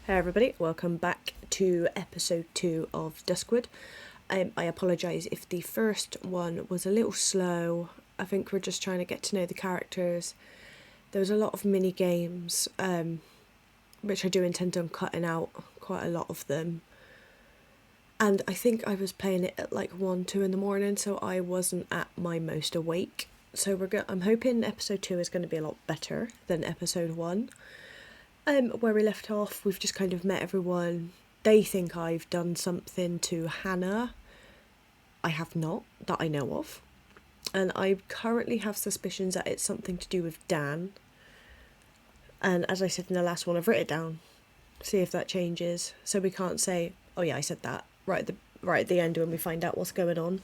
Hey everybody, welcome back to episode 2 of Duskwood. I apologise if the first one was a little slow. I think we're just trying to get to know the characters. There was a lot of mini games, which I do intend on cutting out quite a lot of them. And I think I was playing it at like 1, 2 in the morning, so I wasn't at my most awake. So I'm hoping episode 2 is going to be a lot better than episode 1. Where we left off, we've just kind of met everyone. They think I've done something to Hannah. I have not, that I know of. And I currently have suspicions that it's something to do with Dan. And as I said in the last one, I've written it down. See if that changes. So we can't say, oh yeah, I said that. Right at the end when we find out what's going on.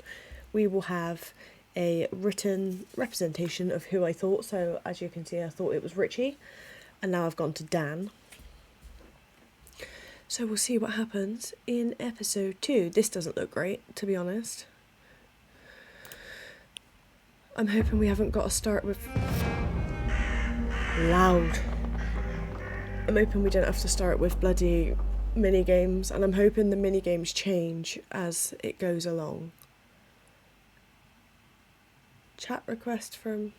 We will have a written representation of who I thought. So as you can see, I thought it was Richie. And now I've gone to Dan. So we'll see what happens in episode 2. This doesn't look great, to be honest. I'm hoping we haven't got to start with... loud. I'm hoping we don't have to start with bloody mini-games. And I'm hoping the mini-games change as it goes along. Chat request from...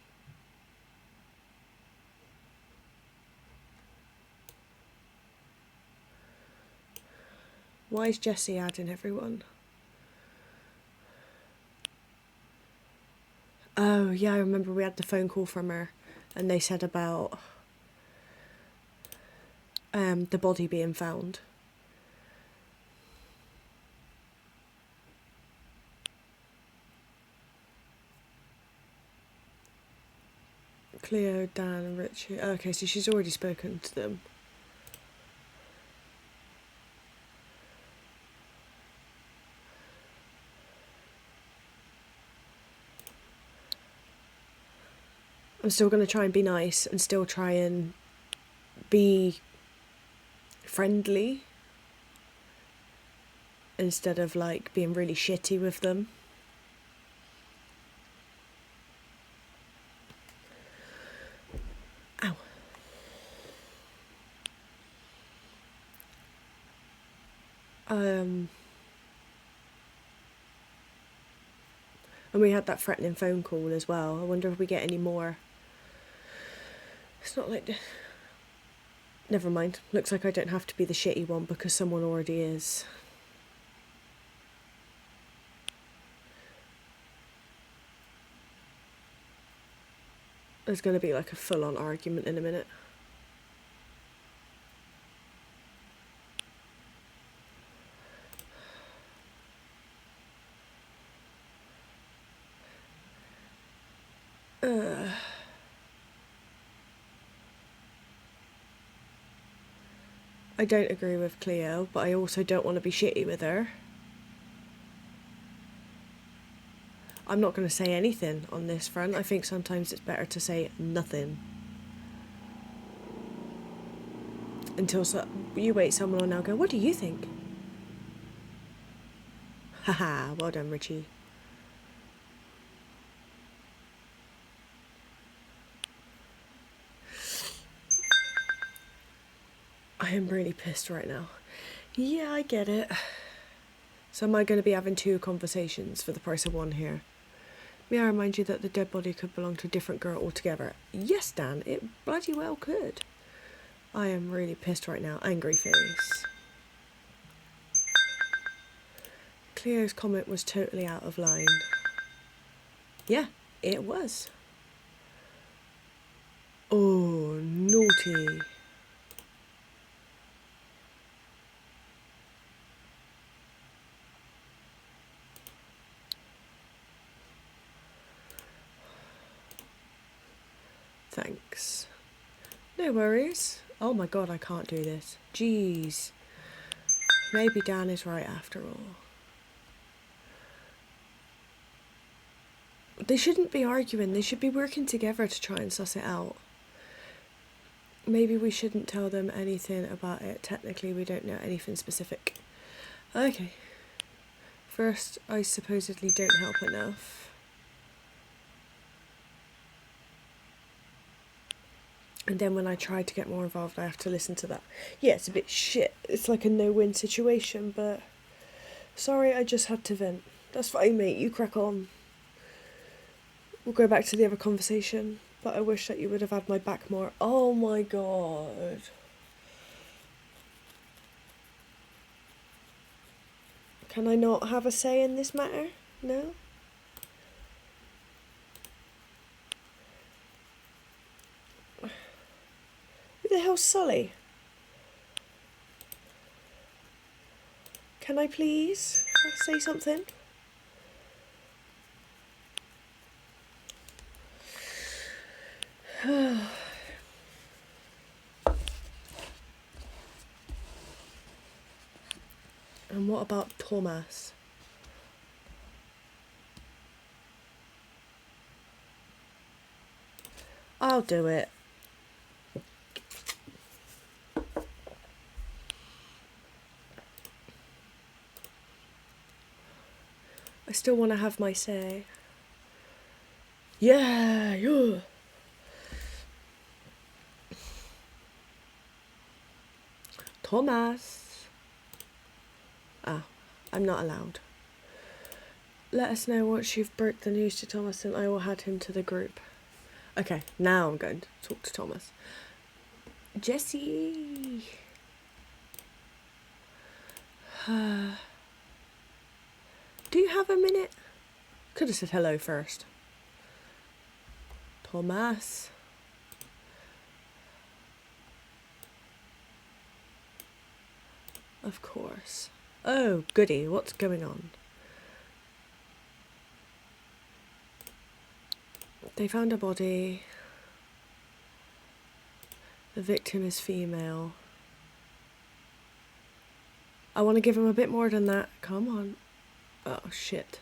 Why is Jessie adding everyone? Oh, yeah, I remember we had the phone call from her and they said about the body being found. Cleo, Dan and Richie. Okay, so she's already spoken to them. I'm still going to try and be nice and still try and be friendly instead of like being really shitty with them. Ow. And we had that threatening phone call as well. I wonder if we get any more. It's not like... Never mind. Looks like I don't have to be the shitty one because someone already is. There's going to be like a full-on argument in a minute. I don't agree with Cleo, but I also don't want to be shitty with her. I'm not going to say anything on this front. I think sometimes it's better to say nothing. Until you wait, someone will now go, what do you think? Haha, well done, Richie. I am really pissed right now. Yeah, I get it. So am I going to be having 2 conversations for the price of 1 here? May I remind you that the dead body could belong to a different girl altogether? Yes, Dan, it bloody well could. I am really pissed right now. Angry face. Cleo's comment was totally out of line. Yeah, it was. Oh, naughty. Thanks. No worries. Oh my god, I can't do this. Jeez. Maybe Dan is right after all. They shouldn't be arguing. They should be working together to try and suss it out. Maybe we shouldn't tell them anything about it. Technically, we don't know anything specific. Okay. First, I supposedly don't help enough. And then when I try to get more involved, I have to listen to that. Yeah, it's a bit shit. It's like a no-win situation, but sorry, I just had to vent. That's fine, mate. You crack on. We'll go back to the other conversation, but I wish that you would have had my back more. Oh my god. Can I not have a say in this matter? No? Who the hell's Sully? Can I please say something? And what about Thomas? I'll do it. I still want to have my say. Yeah. Thomas. Ah, I'm not allowed. Let us know once you've broke the news to Thomas and I will add him to the group. Okay, now I'm going to talk to Thomas. Jessie. Do you have a minute? Could have said hello first. Thomas. Of course. Oh, goody, what's going on? They found a body. The victim is female. I want to give him a bit more than that. Come on. Oh, shit.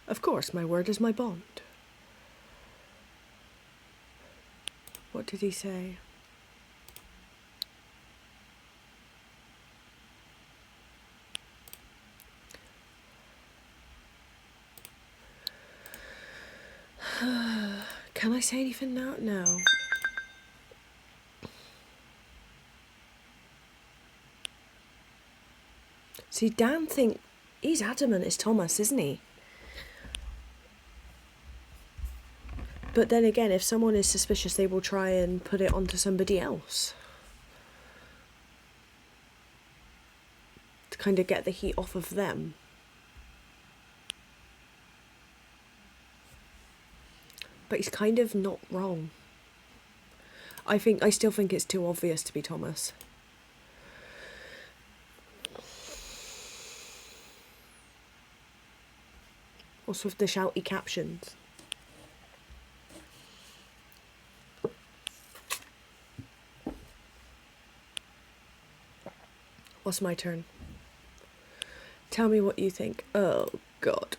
Of course, my word is my bond. What did he say? Can I say anything now? No. See, Dan he's adamant it's Thomas, isn't he? But then again, if someone is suspicious, they will try and put it onto somebody else. To kind of get the heat off of them. But he's kind of not wrong. I still think it's too obvious to be Thomas. Also with the shouty captions. What's my turn? Tell me what you think. Oh, God.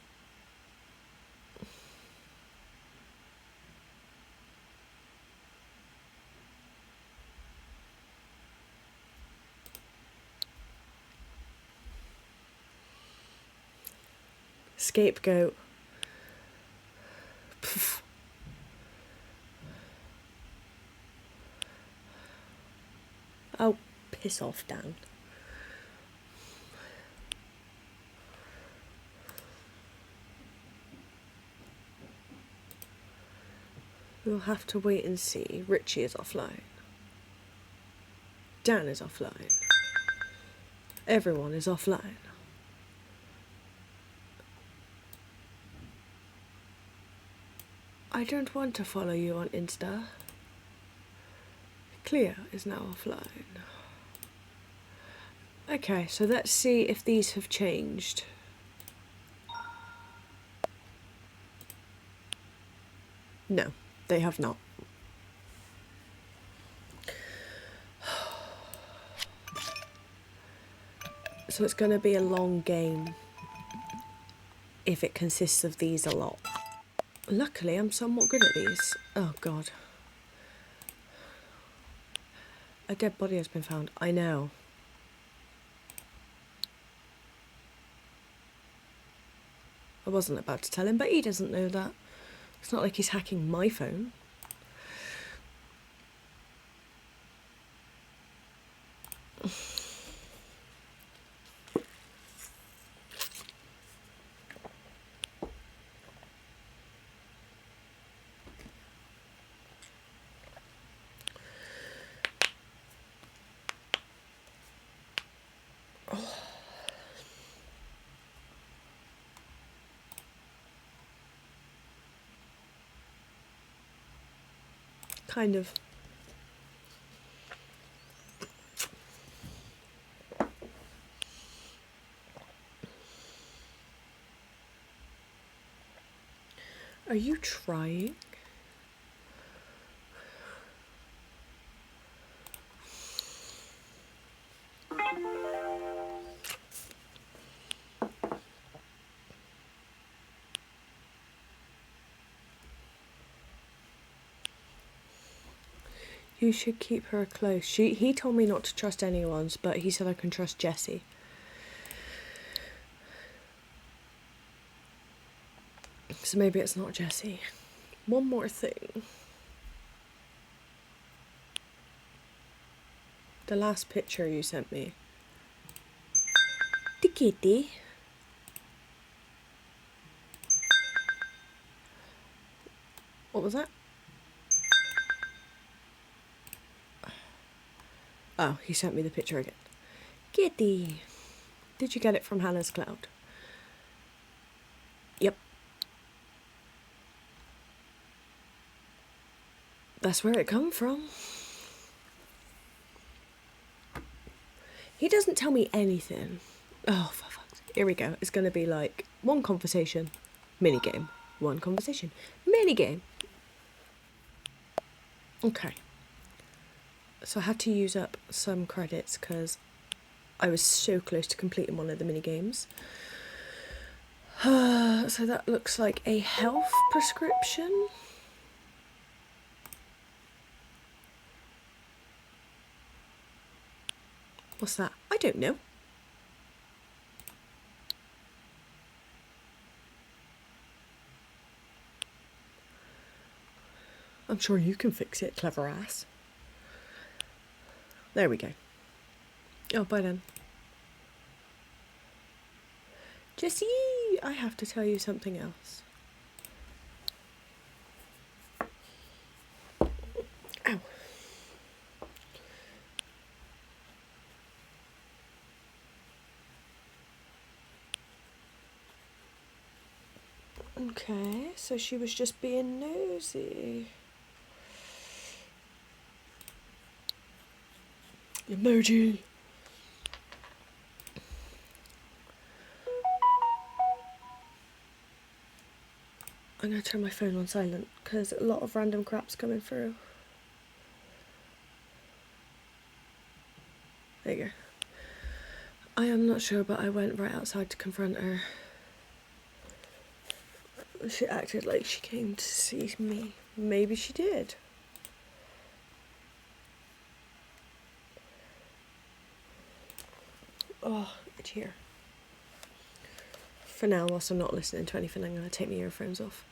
Scapegoat. Pff. Oh, piss off, Dan. We'll have to wait and see. Richie is offline. Dan is offline. Everyone is offline. I don't want to follow you on Insta. Cleo is now offline. Okay, so let's see if these have changed. No, they have not. So it's going to be a long game if it consists of these a lot. Luckily, I'm somewhat good at these. Oh, God. A dead body has been found. I know. I wasn't about to tell him, but he doesn't know that. It's not like he's hacking my phone. Kind of. Are you trying? You should keep her close. He told me not to trust anyone's, but he said I can trust Jessie. So maybe it's not Jessie. One more thing. The last picture you sent me. The kitty. What was that? Oh, he sent me the picture again. Kitty. Did you get it from Hannah's Cloud? Yep. That's where it come from. He doesn't tell me anything. Oh, for fuck's sake. Here we go. It's going to be like one conversation, minigame. One conversation, minigame. Okay. So I had to use up some credits because I was so close to completing one of the minigames. So that looks like a health prescription. What's that? I don't know. I'm sure you can fix it, clever ass. There we go. Oh, bye then. Jessie, I have to tell you something else. Ow. Okay, so she was just being nosy. Emoji. I'm going to turn my phone on silent because a lot of random crap's coming through. There you go. I am not sure, but I went right outside to confront her. She acted like she came to see me. Maybe she did. Oh, it's here. For now, whilst I'm not listening to anything, I'm going to take my earphones off.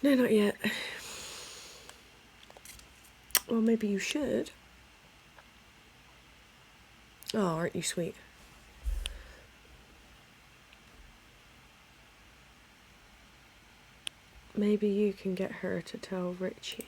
No, not yet. Well, maybe you should. Oh, aren't you sweet? Maybe you can get her to tell Richie.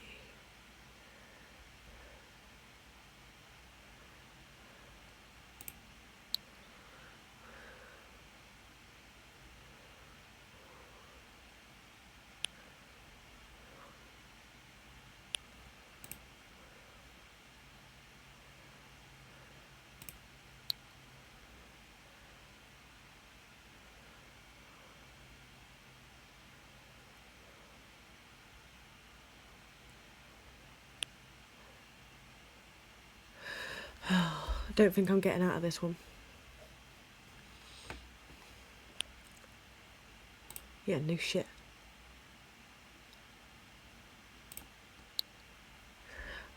I don't think I'm getting out of this one. Yeah, no shit.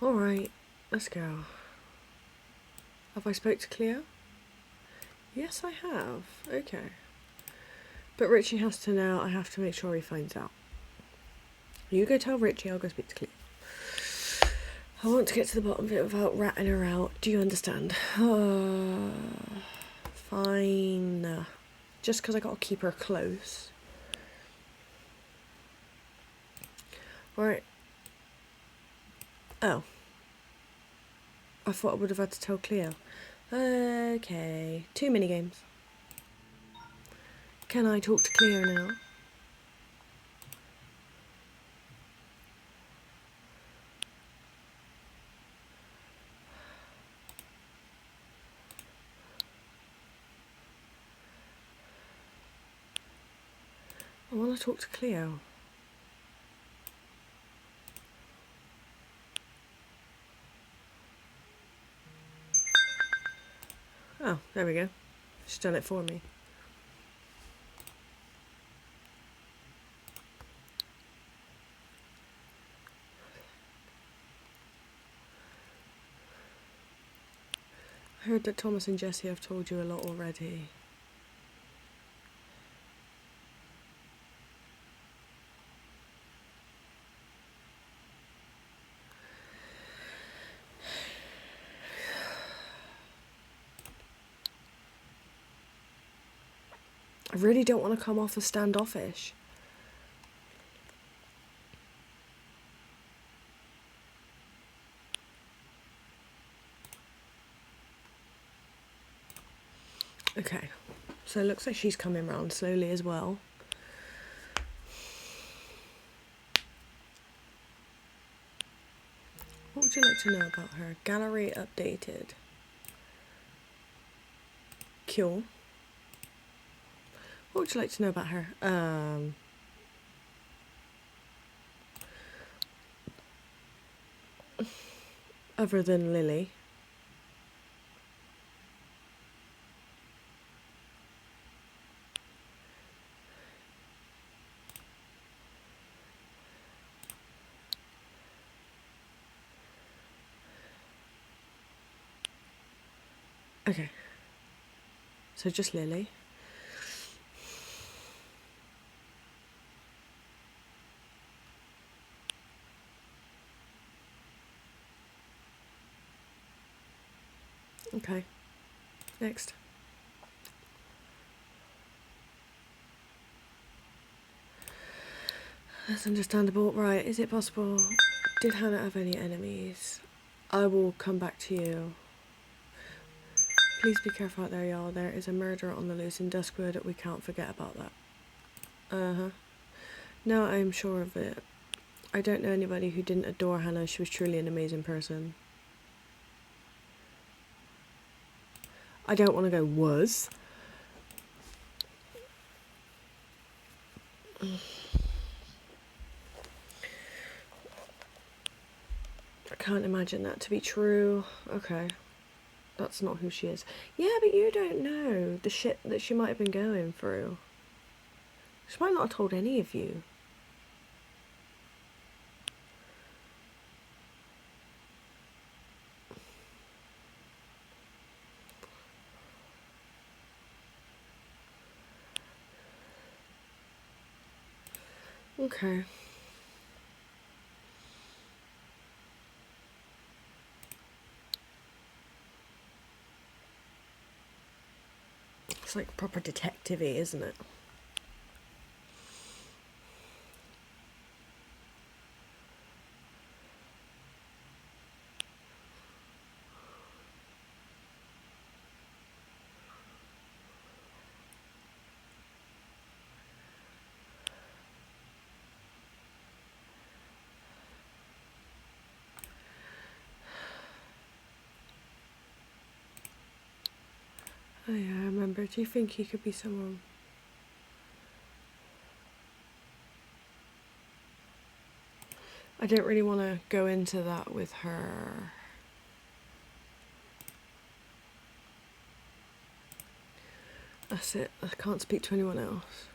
Alright. Let's go. Have I spoke to Cleo? Yes, I have. Okay. But Richie has to know. I have to make sure he finds out. You go tell Richie, I'll go speak to Cleo. I want to get to the bottom of it without ratting her out. Do you understand? Fine. Just because I got to keep her close. Right. Oh. I thought I would have had to tell Cleo. Okay. 2 minigames. Can I talk to Cleo now? I want to talk to Cleo. Oh, there we go. She's done it for me. I heard that Thomas and Jessie have told you a lot already. I really don't want to come off as standoffish. Okay, so it looks like she's coming round slowly as well. What would you like to know about her? Gallery updated. Cool. What would you like to know about her? Other than Lily. Okay. So just Lily. Okay. Next. That's understandable. Right, is it possible? Did Hannah have any enemies? I will come back to you. Please be careful out there, y'all. There is a murder on the loose in Duskwood. We can't forget about that. Uh-huh. No, I'm sure of it. I don't know anybody who didn't adore Hannah. She was truly an amazing person. I don't want to go was. I can't imagine that to be true. Okay. That's not who she is. Yeah, but you don't know the shit that she might have been going through. She might not have told any of you. Okay. It's like proper detective-y, isn't it? Oh yeah, I remember. Do you think he could be someone? I don't really want to go into that with her. That's it. I can't speak to anyone else.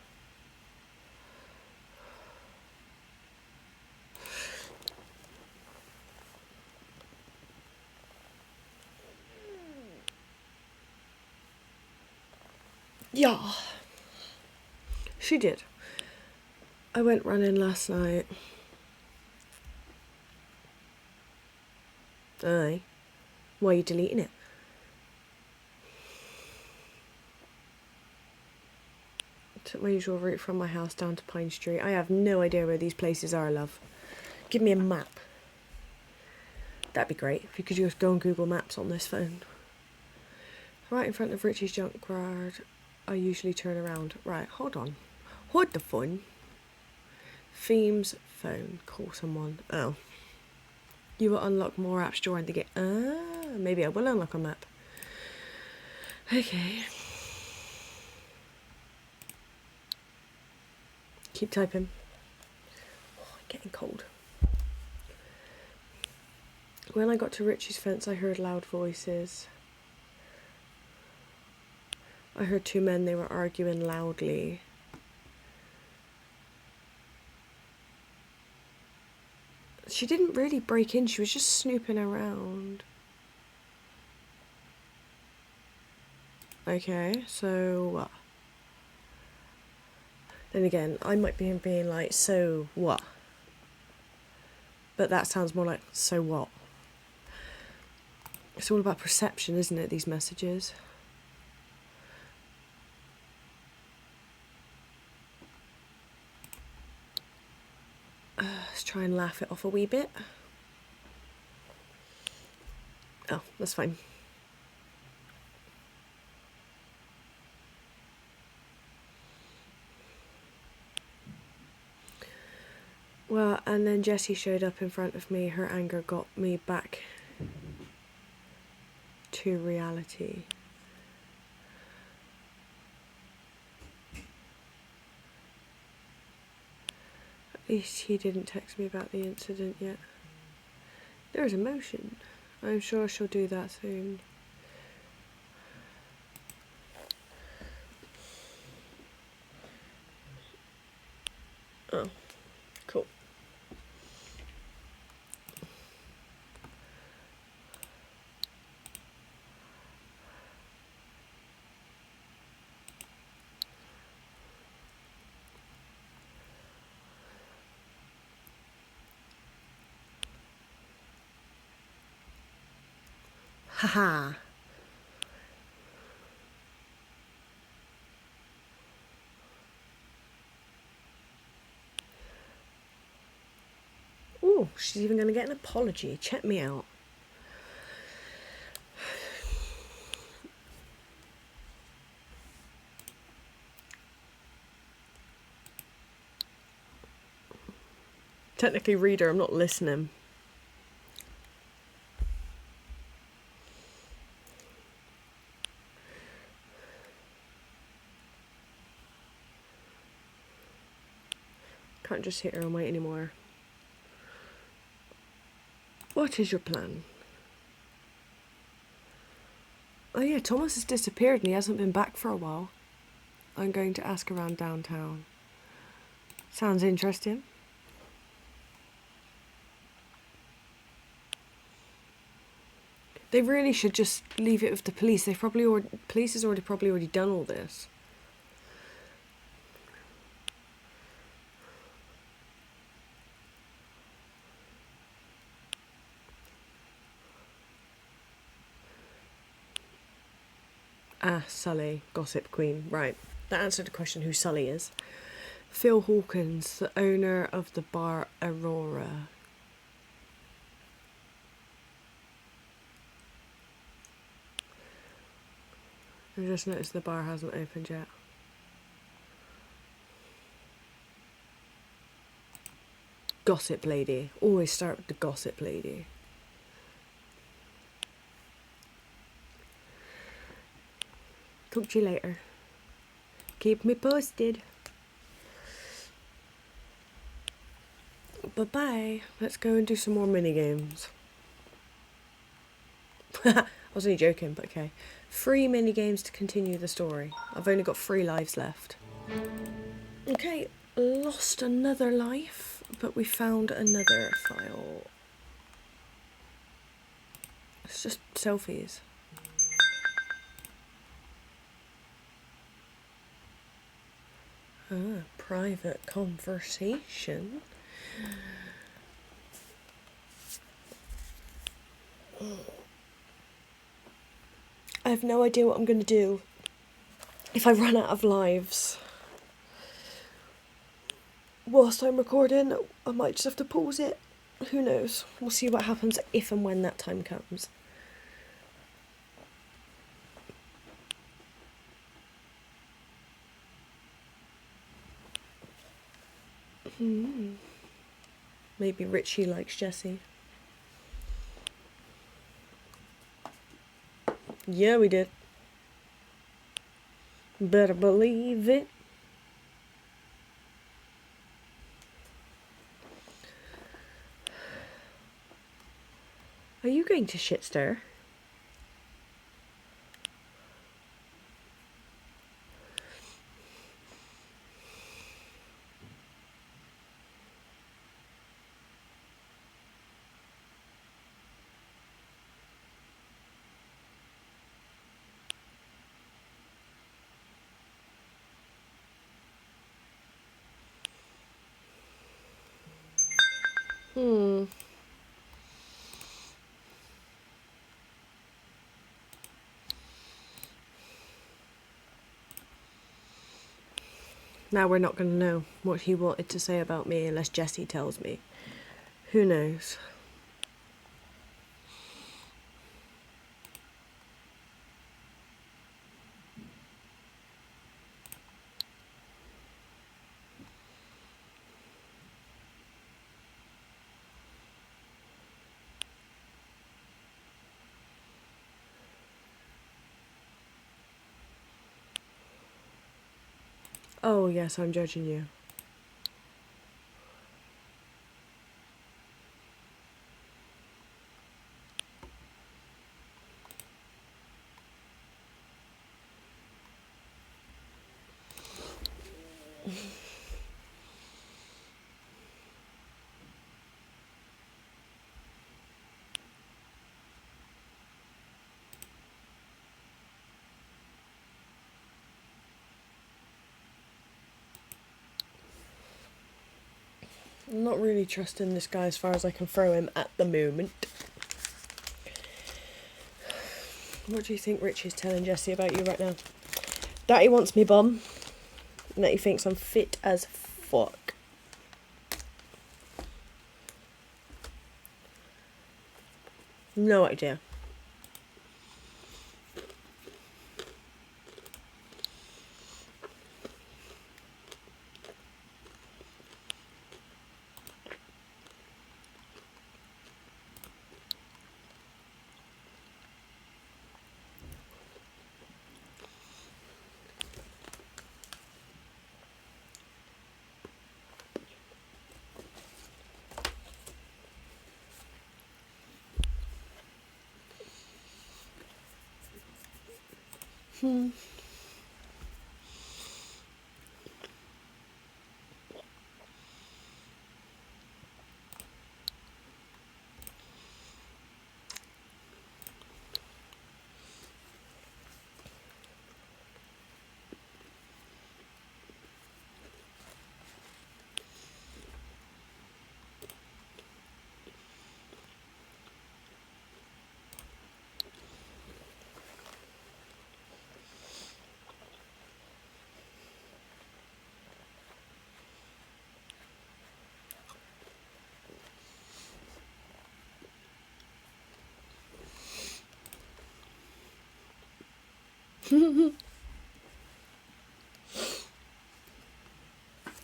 Yeah. She did. I went running last night. Aye. Why are you deleting it? Took my usual route from my house down to Pine Street. I have no idea where these places are, love. Give me a map. That'd be great if you could just go on Google Maps on this phone. Right in front of Richie's junkyard, I usually turn around. Right, hold on. What the fun? Themes, phone, call someone. Oh. You will unlock more apps during the game. Maybe I will unlock a map. Okay. Keep typing. Oh, I'm getting cold. When I got to Richie's fence, I heard loud voices. I heard two men, they were arguing loudly. She didn't really break in, she was just snooping around. Okay, so what? Then again, I might be being like, so what? But that sounds more like, so what? It's all about perception, isn't it, these messages? Let's try and laugh it off a wee bit. Oh, that's fine. Well, and then Jessie showed up in front of me. Her anger got me back to reality. At least he didn't text me about the incident yet. There's emotion. I'm sure she'll do that soon. Oh, cool. Haha. Ooh, she's even going to get an apology. Check me out. Technically, reader, I'm not listening. Can't just sit here and wait anymore. What is your plan? Oh yeah, Thomas has disappeared and he hasn't been back for a while. I'm going to ask around downtown. Sounds interesting. They really should just leave it with the police. Police has probably already done all this. Ah, Sully, gossip queen. Right, that answered the question who Sully is. Phil Hawkins, the owner of the bar Aurora. I just noticed the bar hasn't opened yet. Gossip lady. Always start with the gossip lady. Talk to you later. Keep me posted. Bye-bye. Let's go and do some more mini games. I was only joking, but okay. 3 mini games to continue the story. I've only got 3 lives left. Okay, lost another life, but we found another file. It's just selfies. Private conversation. I have no idea what I'm going to do if I run out of lives. Whilst I'm recording, I might just have to pause it. Who knows? We'll see what happens if and when that time comes. Maybe Richie likes Jessie. Yeah, we did. Better believe it. Are you going to shit stir? Now we're not going to know what he wanted to say about me unless Jessie tells me. Who knows? Oh yes, I'm judging you. I'm not really trusting this guy as far as I can throw him at the moment. What do you think Richie's telling Jessie about you right now? That he wants me bum, and that he thinks I'm fit as fuck. No idea.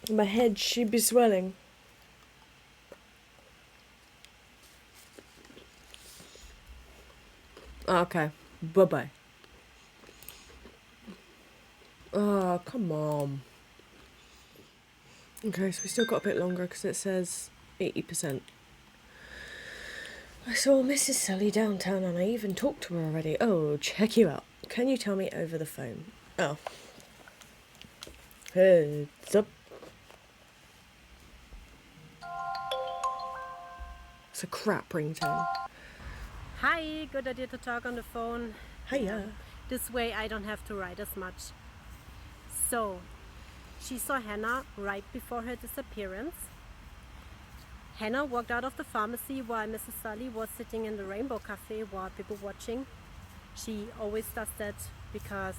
My head should be swelling. Okay, bye-bye. Oh, come on. Okay, so we still got a bit longer because it says 80%. I saw Mrs. Sully downtown and I even talked to her already. Oh, check you out. Can you tell me over the phone? Oh. Heads up. It's a crap ringtone. Hi, good idea to talk on the phone. Hiya. This way I don't have to write as much. So, She saw Hannah right before her disappearance. Hannah walked out of the pharmacy while Mrs. Sully was sitting in the Rainbow Cafe while people watching. She always does that because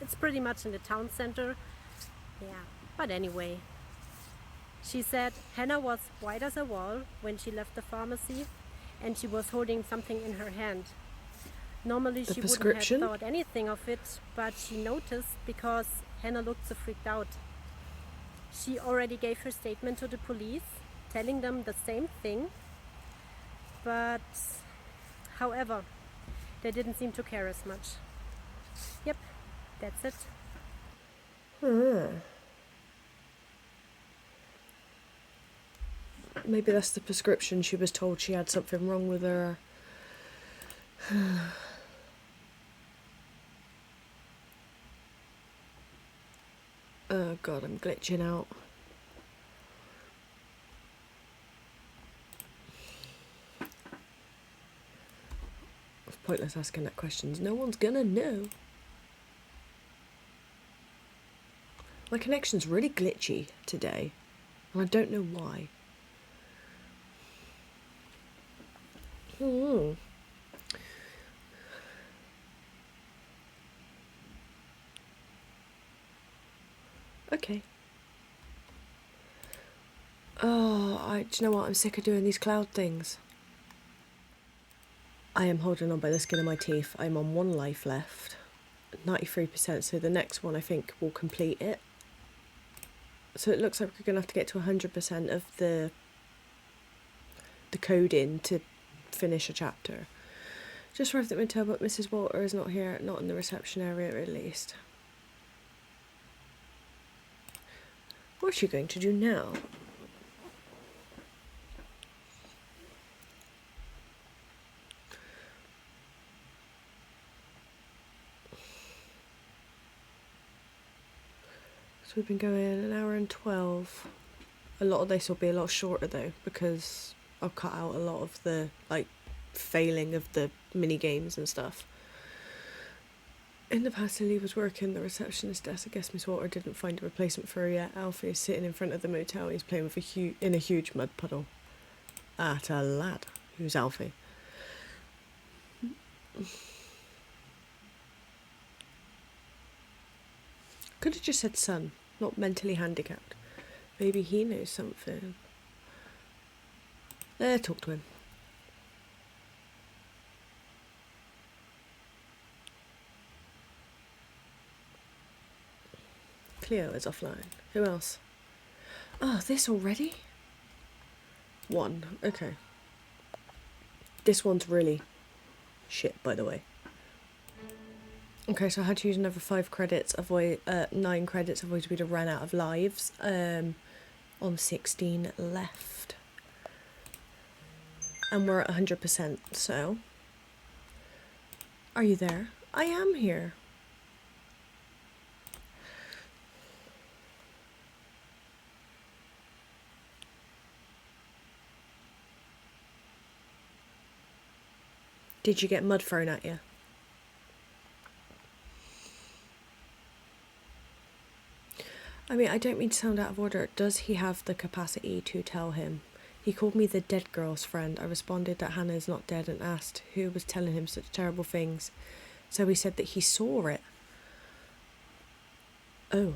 it's pretty much in the town center. Yeah, but anyway. She said Hannah was white as a wall when she left the pharmacy, and she was holding something in her hand. Normally she wouldn't have thought anything of it, but she noticed because Hannah looked so freaked out. She already gave her statement to the police, telling them the same thing, but however, they didn't seem to care as much. Yep, that's it. Maybe that's the prescription. She was told she had something wrong with her. Oh god, I'm glitching out. It's pointless asking that questions. No one's gonna know. My connection's really glitchy today, and I don't know why. Okay. Do you know what? I'm sick of doing these cloud things. I am holding on by the skin of my teeth. I'm on 1 life left. 93%, so the next one I think will complete it. So it looks like we're going to have to get to 100% of the coding to finish a chapter. Just arrived at my hotel, but Mrs. Walter is not here, not in the reception area at least. What's she going to do now? So we've been going 1 hour and 12. A lot of this will be a lot shorter though, because I'll cut out a lot of the failing of the mini games and stuff. In the past, Lily was working the receptionist desk. I guess Miss Walter didn't find a replacement for her yet. Alfie is sitting in front of the motel. He's playing with in a huge mud puddle. At a lad. Who's Alfie? Could have just said son, not mentally handicapped. Maybe he knows something. Talk to him. Cleo is offline. Who else? Oh, this already? 1. Okay. This one's really shit, by the way. Okay, so I had to use another 5 credits, 9 credits, otherwise we'd have ran out of lives. On 16 left. And we're at 100%, so... Are you there? I am here. Did you get mud thrown at you? I mean, I don't mean to sound out of order. Does he have the capacity to tell him? He called me the dead girl's friend. I responded that Hannah is not dead and asked who was telling him such terrible things. So he said that he saw it. Oh.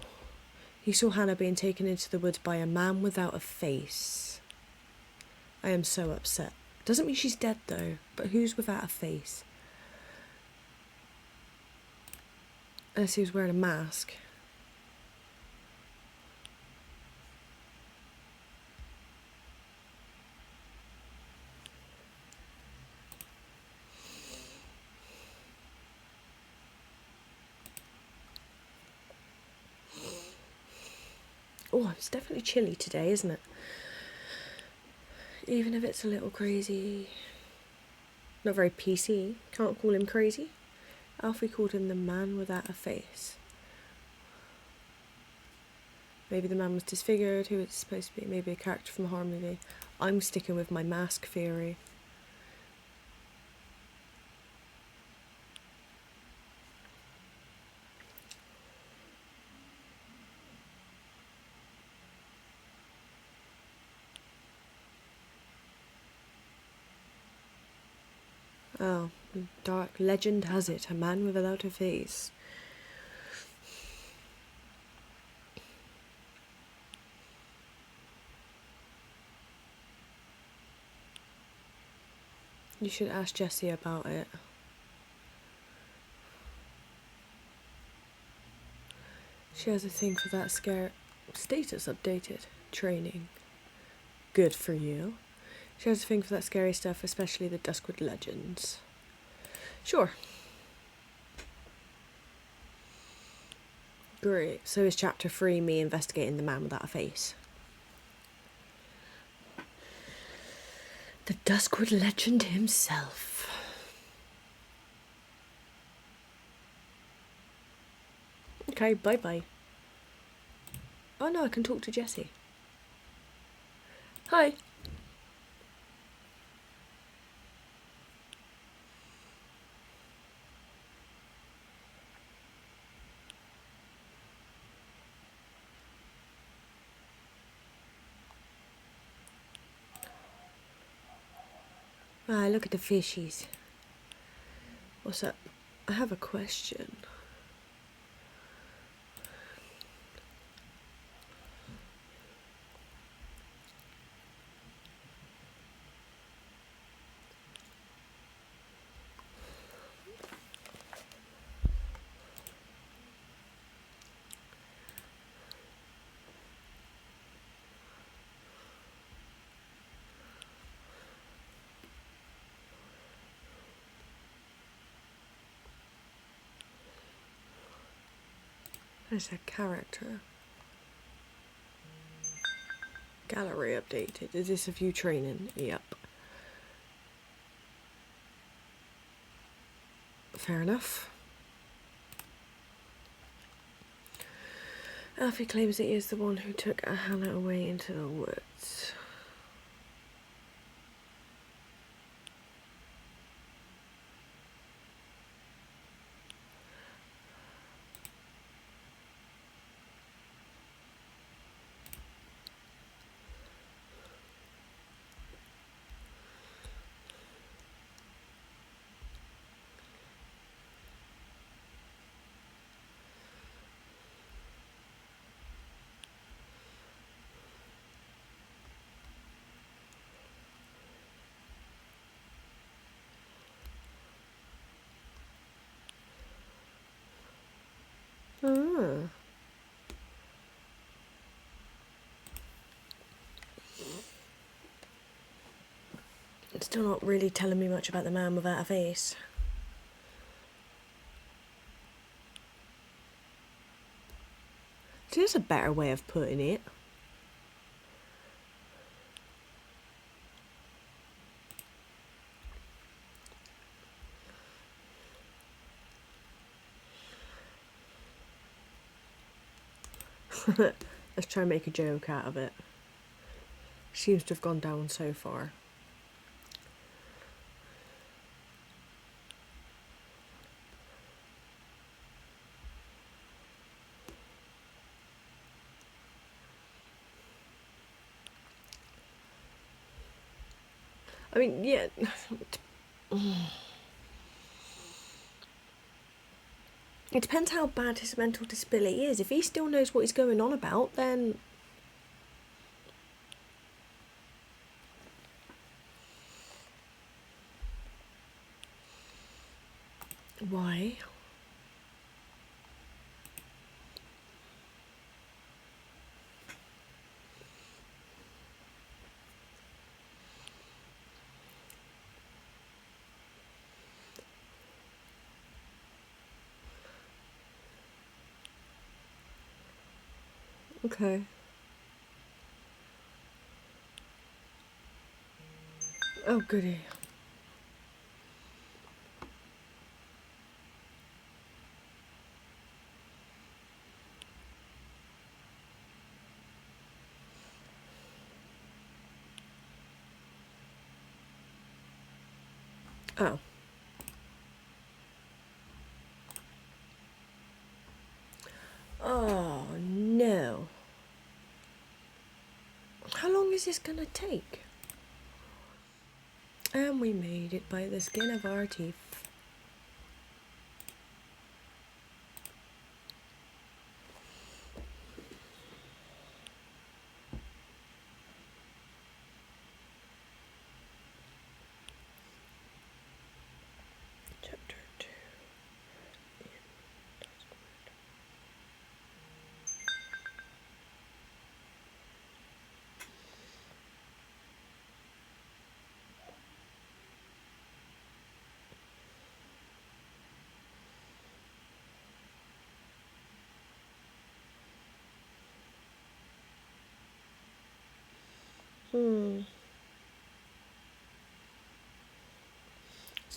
He saw Hannah being taken into the woods by a man without a face. I am so upset. Doesn't mean she's dead though, but who's without a face? Unless he was wearing a mask. Oh, it's definitely chilly today, isn't it? Even if it's a little crazy. Not very PC. Can't call him crazy. Alfie called him the man without a face. Maybe the man was disfigured. Who it's supposed to be? Maybe a character from a horror movie. I'm sticking with my mask theory. Oh, dark legend has it, a man without a face. You should ask Jessie about it. She has a thing for that scare. Status updated. Training. Good for you. She has a thing for that scary stuff, especially the Duskwood legends. Sure. Great. So is chapter 3 me investigating the man without a face? The Duskwood legend himself. Okay, bye-bye. Oh no, I can talk to Jessie. Hi. Ah, look at the fishies. What's up? I have a question. There's a character. Gallery updated. Is this of you training? Yep. Fair enough. Alfie claims that he is the one who took Hannah away into the woods. Ah. It's still not really telling me much about the man without a face. There's a better way of putting it. Let's try and make a joke out of it. Seems to have gone down so far. I mean, yeah. It depends how bad his mental disability is. If he still knows what he's going on about, then... Why? Okay. Oh, goody. Oh. Oh, no. How long is this gonna take? And we made it by the skin of our teeth. Chapter 2.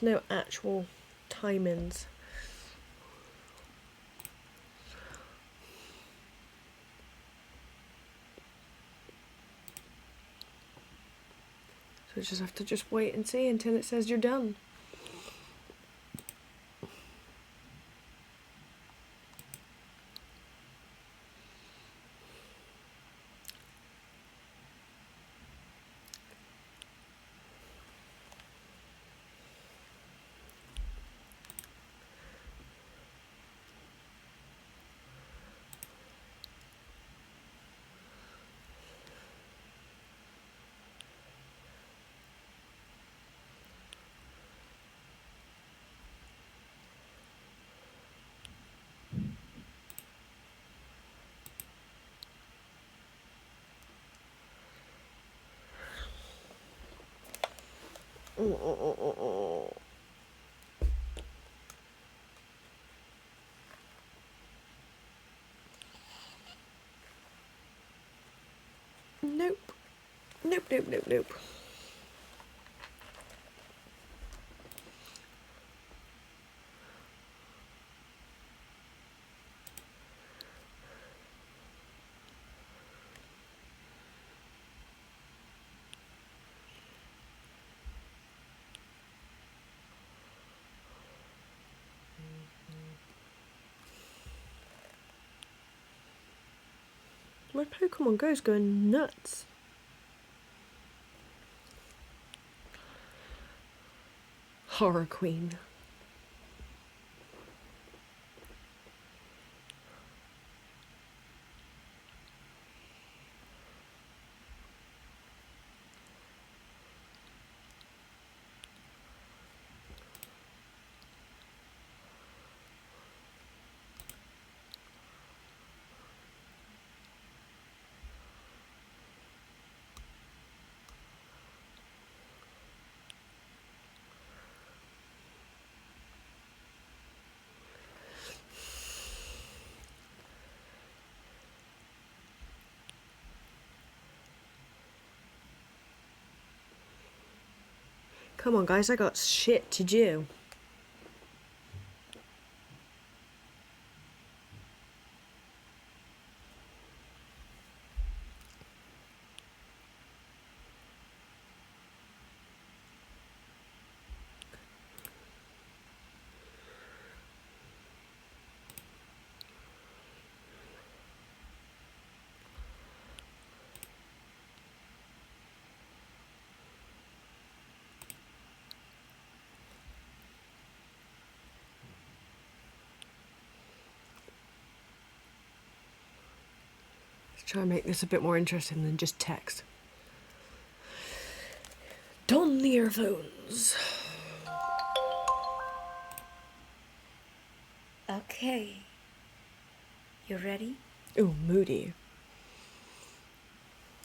There's no actual timings. So we just have to wait and see until it says you're done. Nope. Nope, nope, nope, nope. My Pokemon Go's going nuts. Horror Queen. Come on, guys, I got shit to do. Let's try and make this a bit more interesting than just text. Don the earphones. Okay. You ready? Oh, moody.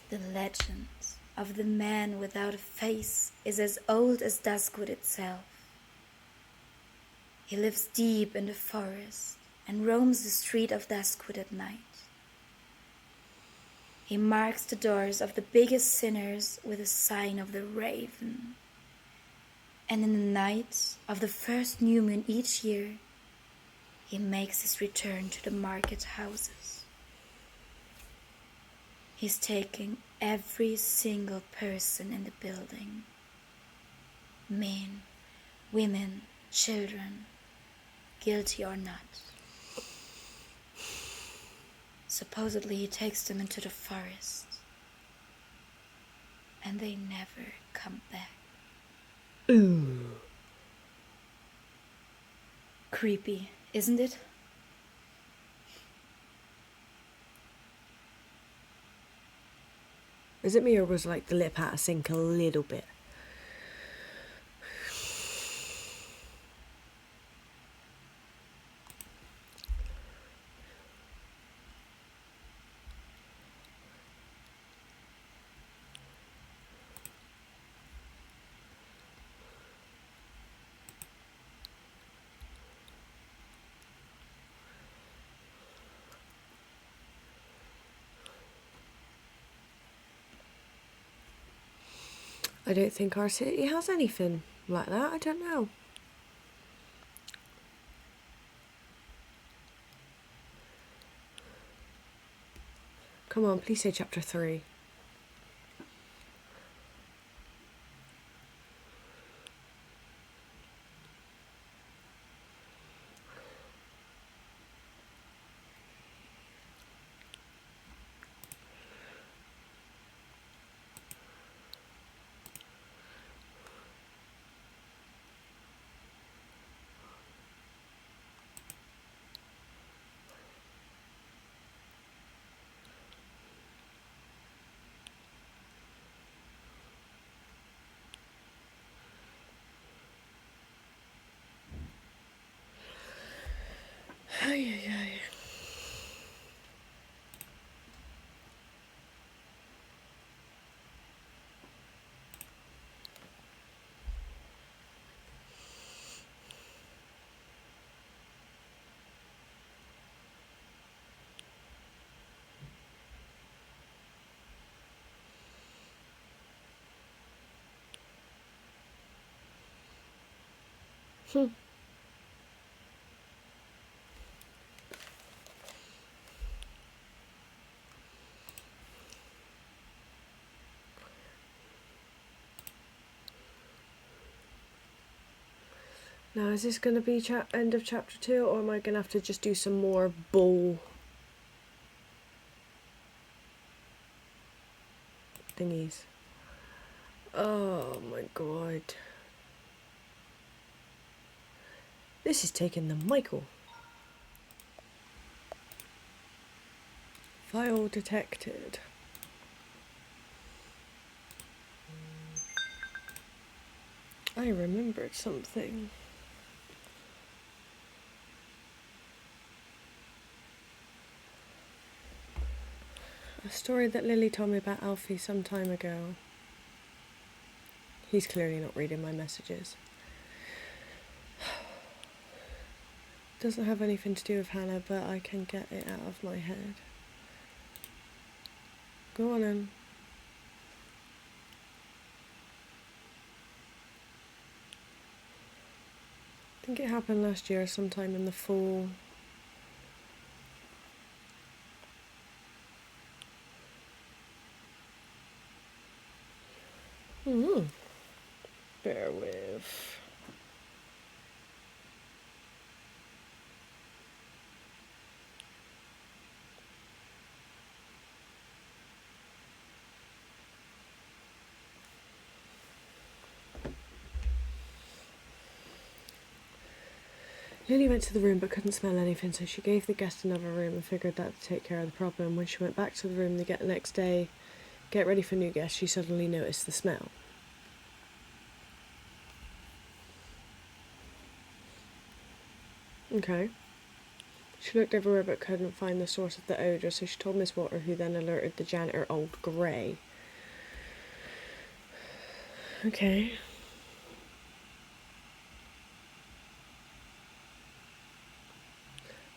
The legend of the man without a face is as old as Duskwood itself. He lives deep in the forest and roams the street of Duskwood at night. He marks the doors of the biggest sinners with a sign of the raven. And in the night of the first new moon each year, he makes his return to the market houses. He's taking every single person in the building. Men, women, children, guilty or not. Supposedly he takes them into the forest, and they never come back. Ooh. Creepy, isn't it? Is it me, or was like the lip out of sync a little bit? I don't think our city has anything like that. I don't know. Come on, please say chapter 3. Ay, ay, ay. Now, is this going to be end of chapter 2, or am I going to have to just do some more ball thingies? Oh my god. This is taking the Michael. File detected. I remembered something. A story that Lily told me about Alfie some time ago. He's clearly not reading my messages. Doesn't have anything to do with Hannah, but I can get it out of my head. Go on then. I think it happened last year, sometime in the fall. Bear with. Lily went to the room but couldn't smell anything, so she gave the guest another room and figured that would take care of the problem. When she went back to the room the next day, get ready for new guests, she suddenly noticed the smell. Okay. She looked everywhere but couldn't find the source of the odour, so she told Miss Walter, who then alerted the janitor, Old Grey. Okay.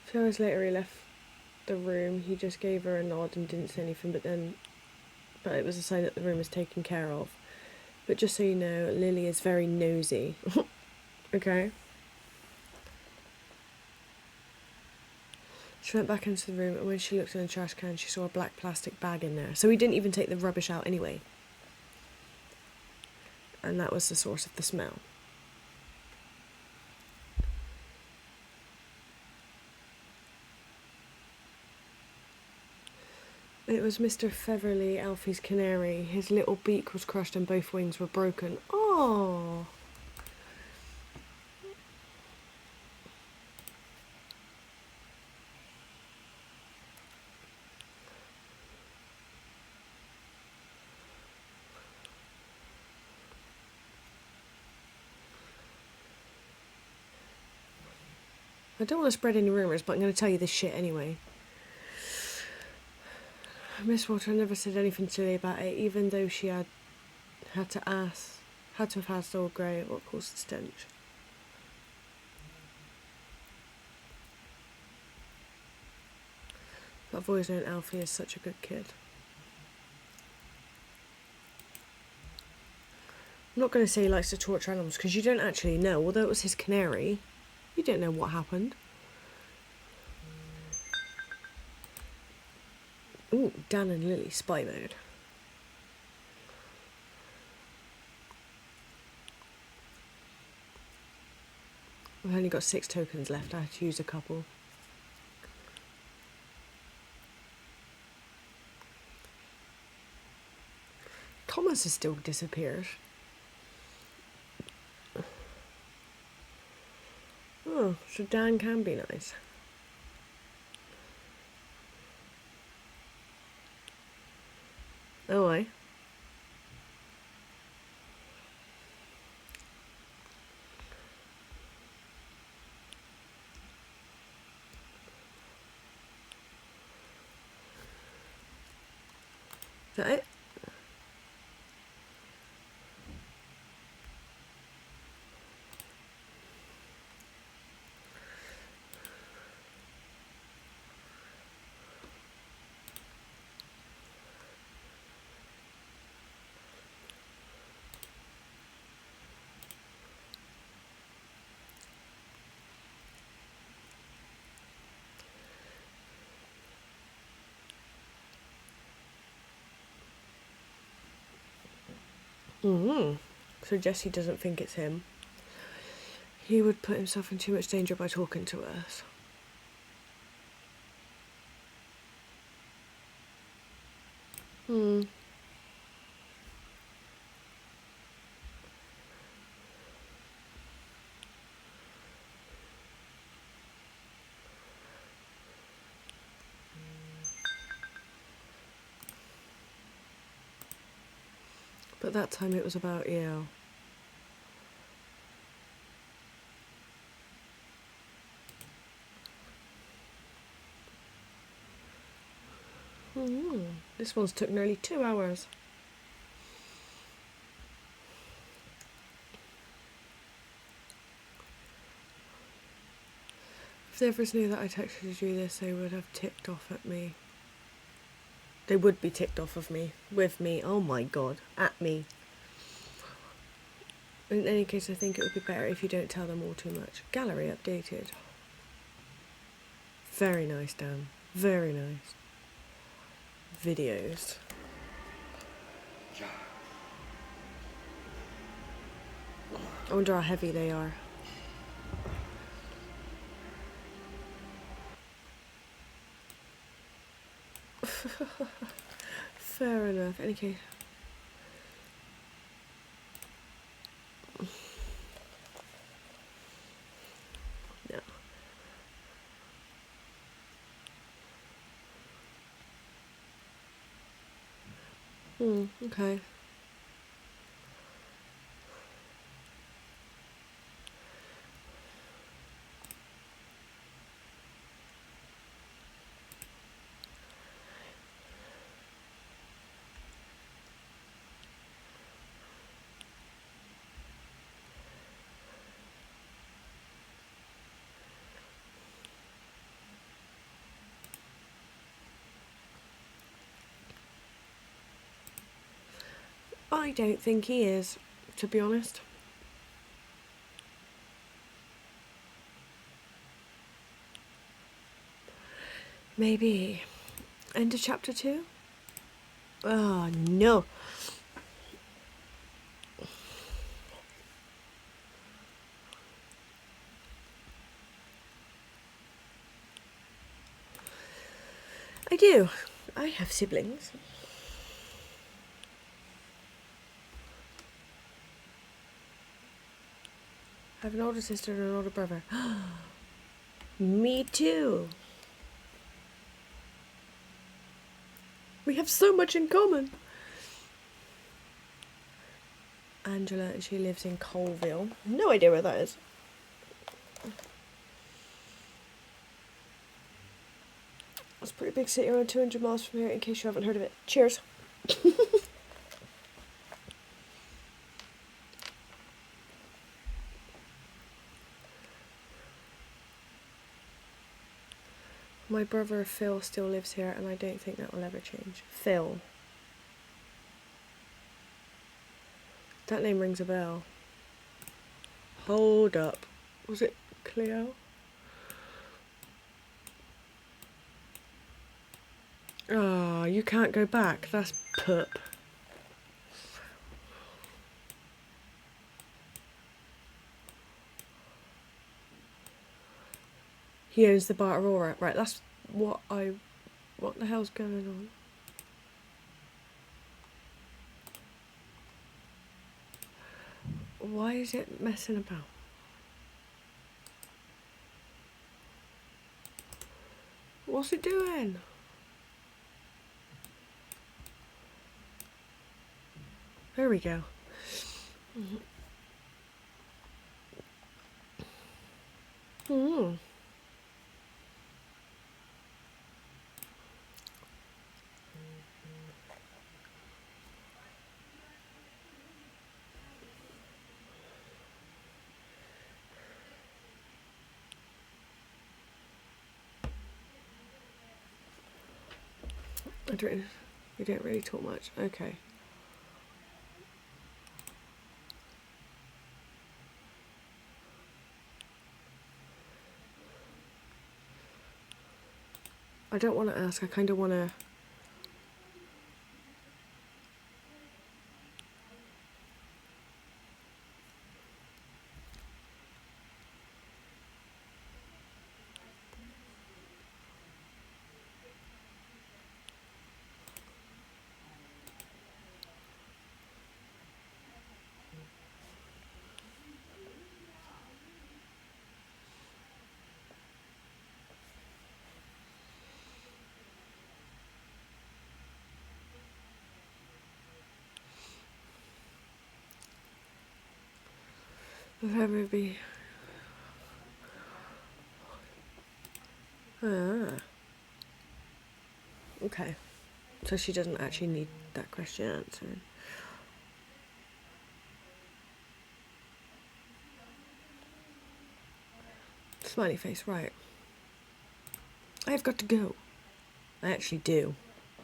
A few hours later he left the room. He just gave her a nod and didn't say anything, but it was a sign that the room was taken care of. But just so you know, Lily is very nosy. Okay. She went back into the room, and when she looked in the trash can, she saw a black plastic bag in there. So he didn't even take the rubbish out anyway. And that was the source of the smell. It was Mr. Feverly, Alfie's canary. His little beak was crushed and both wings were broken. Oh! I don't want to spread any rumours, but I'm going to tell you this shit anyway. Miss Walter never said anything silly about it, even though she had to have asked old Grey what caused the stench. But I've always known Alfie is such a good kid. I'm not going to say he likes to torture animals, because you don't actually know. Although it was his canary, you don't know what happened. Ooh, Dan and Lily, spy mode. I've only got 6 tokens left. I have to use a couple. Thomas has still disappeared. Oh, so Dan can be nice. Oh, I. Is that it? So Jesse doesn't think it's him. He would put himself in too much danger by talking to us. But that time it was about you. This one's took nearly 2 hours. If the others knew that I texted you this, they would have ticked off at me. They would be ticked off of me. With me. Oh my god. At me. In any case, I think it would be better if you don't tell them all too much. Gallery updated. Very nice, Dan. Very nice. Videos. I wonder how heavy they are. Fair enough. Any case. No. Okay. I don't think he is, to be honest. Maybe. End of chapter 2? Oh, no. I do. I have siblings. I have an older sister and an older brother. Me too. We have so much in common. Angela, and she lives in Colville. No idea where that is. It's a pretty big city around 200 miles from here, in case you haven't heard of it. Cheers. My brother Phil still lives here, and I don't think that will ever change. Phil. That name rings a bell. Hold up. Was it Cleo? Oh, you can't go back. That's poop. He owns the bar Aurora. Right, that's what what the hell's going on? Why is it messing about? What's it doing? There we go. Mm. We don't really talk much. Okay. I don't want to ask. I kind of want to. That would be. Ah. Okay. So she doesn't actually need that question answered. Smiley face, right. I've got to go. I actually do.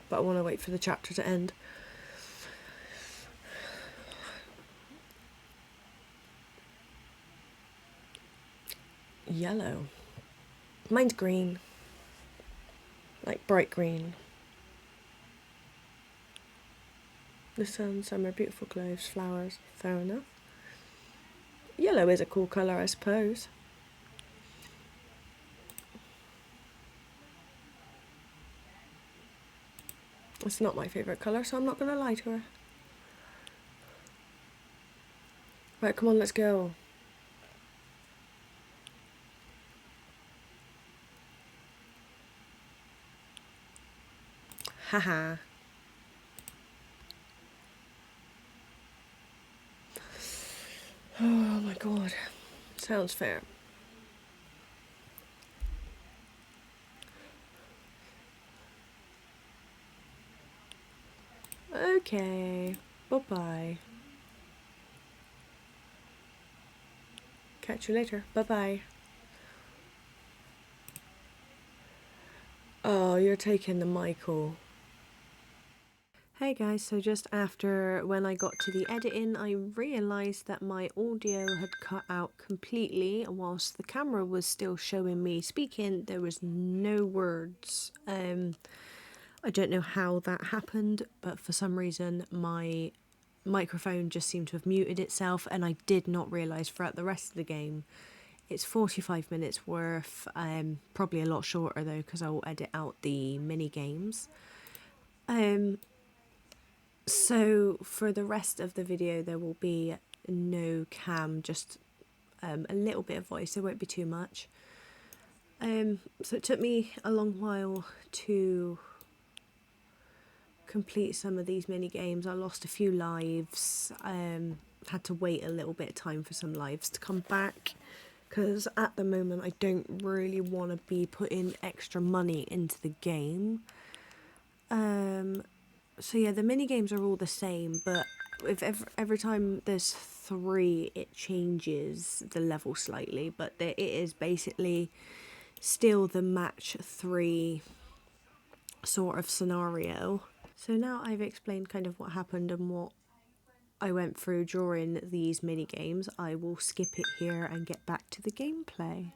But I want to wait for the chapter to end. Yellow. Mine's green. Like bright green. The sun, summer, beautiful clothes, flowers. Fair enough. Yellow is a cool colour, I suppose. It's not my favourite colour, so I'm not going to lie to her. Right, come on, let's go. Haha. Oh my god. Sounds fair. Okay. Bye-bye. Catch you later. Bye-bye. Oh, you're taking the Michael. Hey guys, so just after when I got to the editing, I realised that my audio had cut out completely whilst the camera was still showing me speaking. There was no words. I don't know how that happened, but for some reason my microphone just seemed to have muted itself, and I did not realise throughout the rest of the game. It's 45 minutes worth, probably a lot shorter though because I will edit out the mini games. So for the rest of the video there will be no cam, just a little bit of voice, there won't be too much. So it took me a long while to complete some of these mini games. I lost a few lives, had to wait a little bit of time for some lives to come back because at the moment I don't really want to be putting extra money into the game. So yeah, the mini games are all the same, but if every time there's 3, it changes the level slightly. But it is basically still the match 3 sort of scenario. So now I've explained kind of what happened and what I went through during these mini games, I will skip it here and get back to the gameplay.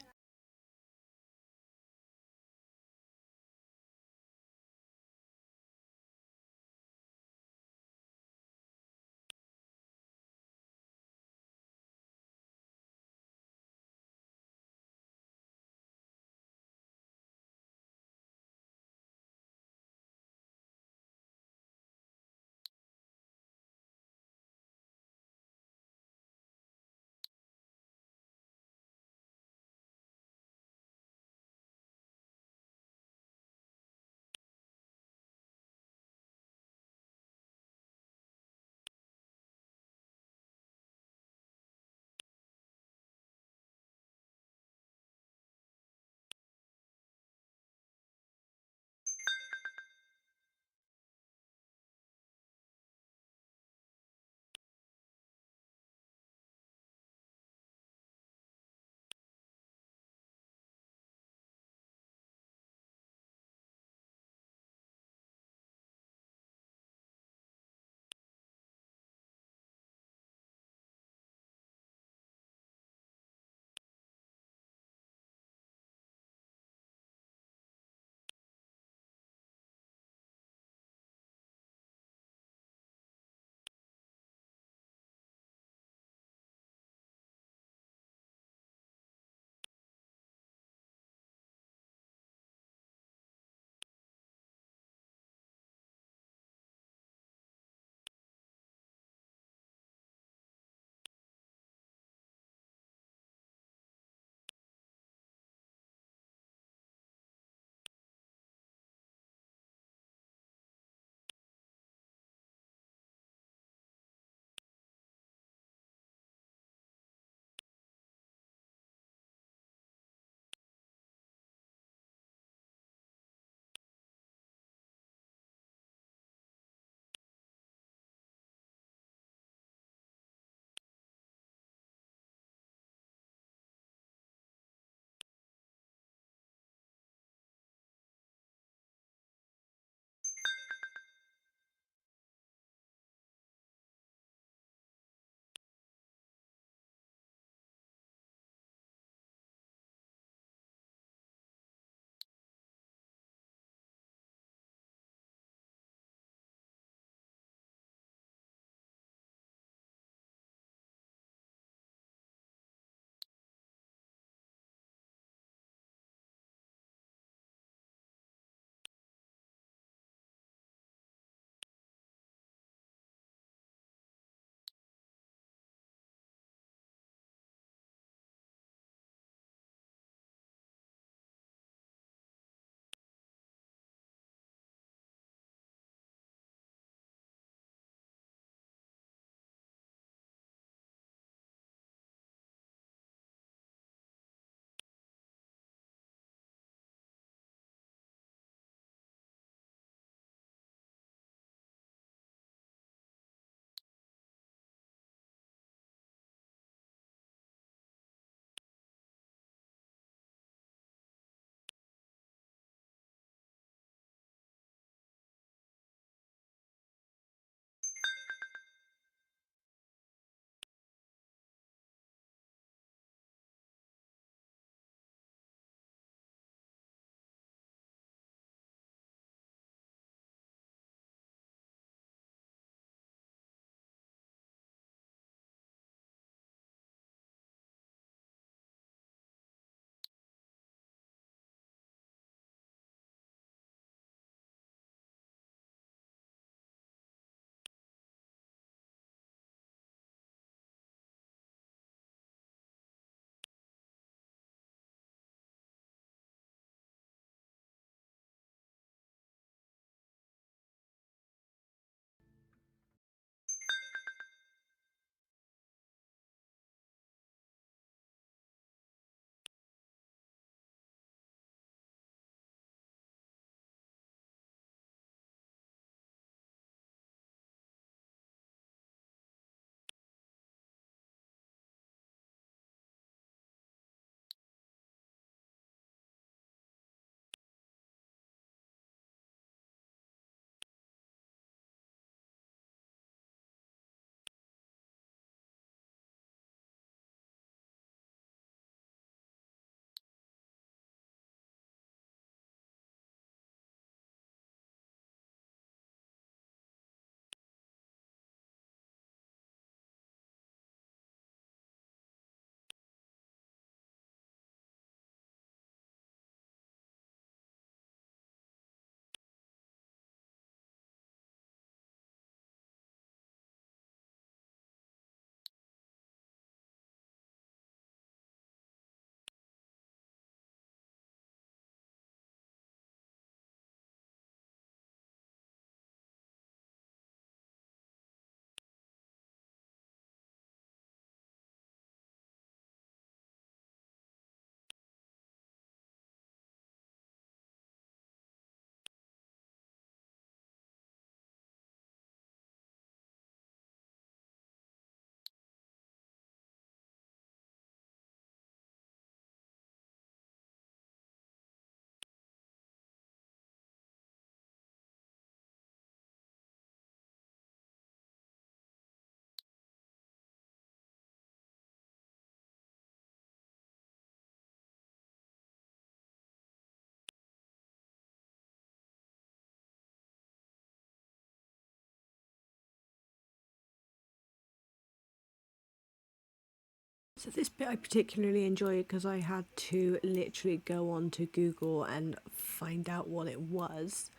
So this bit I particularly enjoyed because I had to literally go on to Google and find out what it was,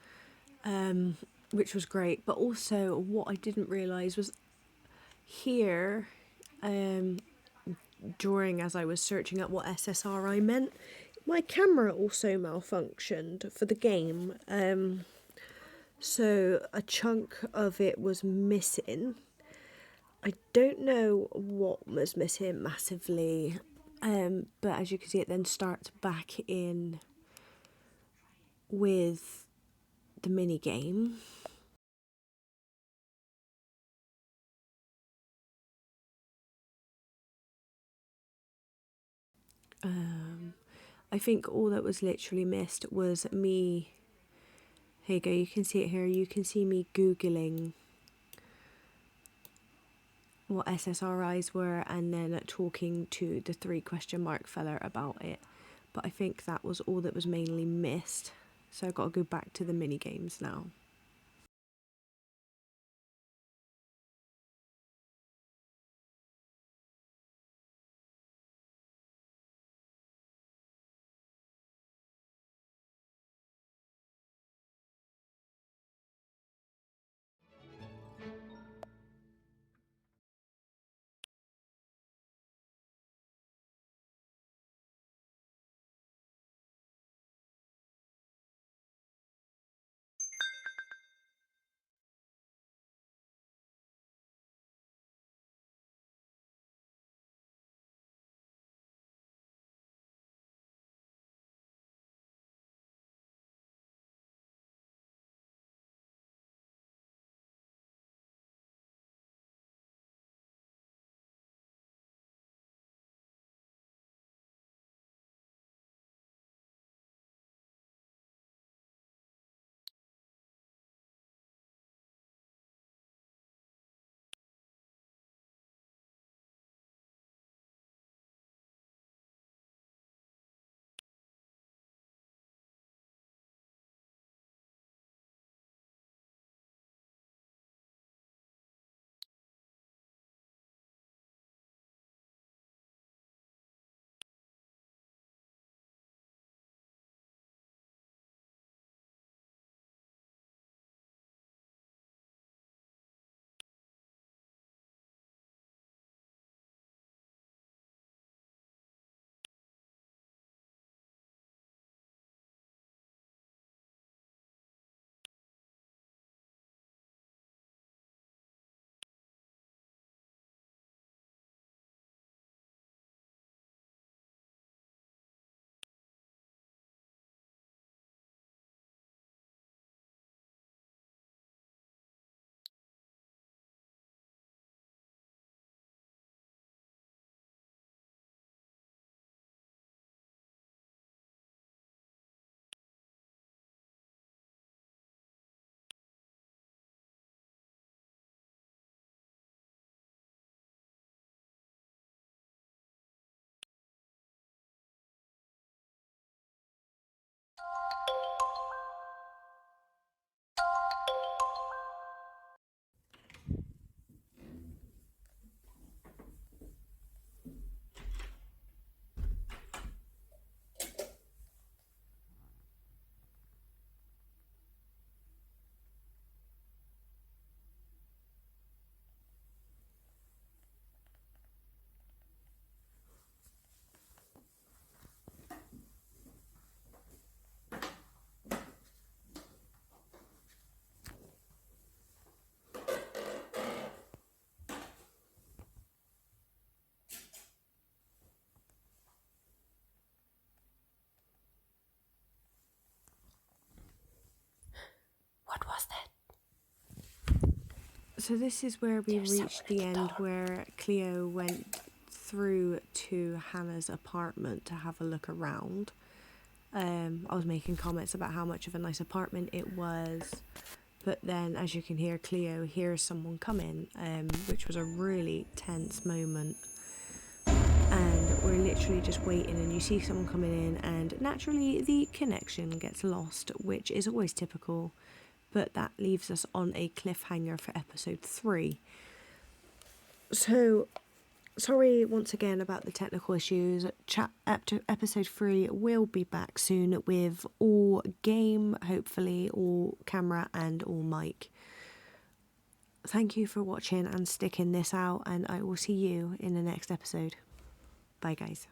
which was great. But also what I didn't realise was here, during as I was searching up what SSRI meant, my camera also malfunctioned for the game. So a chunk of it was missing. I don't know what was missing massively, but as you can see, it then starts back in with the mini game. I think all that was literally missed was me. Here you go, you can see it here. You can see me Googling what SSRIs were and then talking to the 3 question mark fella about it. But I think that was all that was mainly missed. So I've got to go back to the mini games now. What was that? So this is where we reached the end where Cleo went through to Hannah's apartment to have a look around. I was making comments about how much of a nice apartment it was, but then as you can hear, Cleo hears someone coming, which was a really tense moment. And we're literally just waiting and you see someone coming in and naturally the connection gets lost, which is always typical, but that leaves us on a cliffhanger for episode 3. So Sorry once again about the technical issues. Episode 3 will be back soon with all game, hopefully, all camera and all mic. Thank you for watching and sticking this out, and I will see you in the next episode. Bye guys.